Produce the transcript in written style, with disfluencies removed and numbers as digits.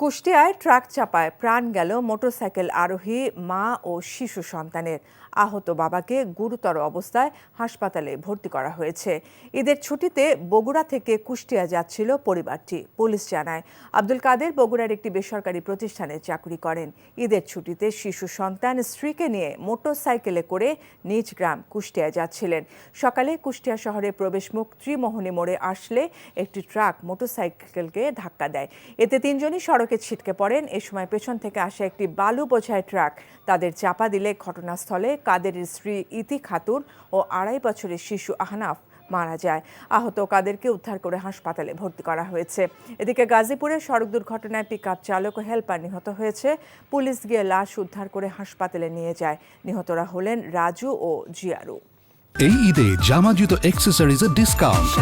কুষ্টিয়ায় truck চাপায় প্রাণ গেল মোটরসাইকেল আরোহী মা ও শিশু সন্তানের। আহত বাবাকে গুরুতর অবস্থায় হাসপাতালে ভর্তি করা হয়েছে। ঈদের ছুটিতে বগুড়া থেকে কুষ্টিয়া যাচ্ছিল পরিবারটি। পুলিশ জানায়, আব্দুল কাদের বগুড়ার একটি বেসরকারি প্রতিষ্ঠানে চাকরি করেন। ঈদের ছুটিতে শিশু সন্তান স্ত্রীকে নিয়ে মোটরসাইকেলে করে নিজ গ্রাম কুষ্টিয়া যাচ্ছিলেন। সকালে কুষ্টিয়া শহরে প্রবেশমুখ ত্রিমোহনী মোড়ে আসলে একটি ট্রাক মোটরসাইকেলকে ধাক্কা দেয়। এতে তিনজনই সড়কে ছিটকে পড়েন। এ সময় পেছন থেকে আসা একটি বালু বোঝাই ট্রাক তাদের চাপা দিলে ঘটনাস্থলে কাদেরের স্ত্রী ইতি খাতুন ও 2.5 বছরের শিশু আহনাফ মারা যায়। আহত কাদেরকে উদ্ধার করে হাসপাতালে ভর্তি করা হয়েছে। এদিকে গাজীপুরে সড়ক দুর্ঘটনায় পিকআপ চালক ও হেলপার নিহত হয়েছে। পুলিশ গিয়ে লাশ উদ্ধার করে হাসপাতালে নিয়ে যায়। নিহতরা হলেন রাজু ও জিয়ারু। এই ঈদে জামা জুতো অ্যাক্সেসরিজের ডিসকাউন্ট।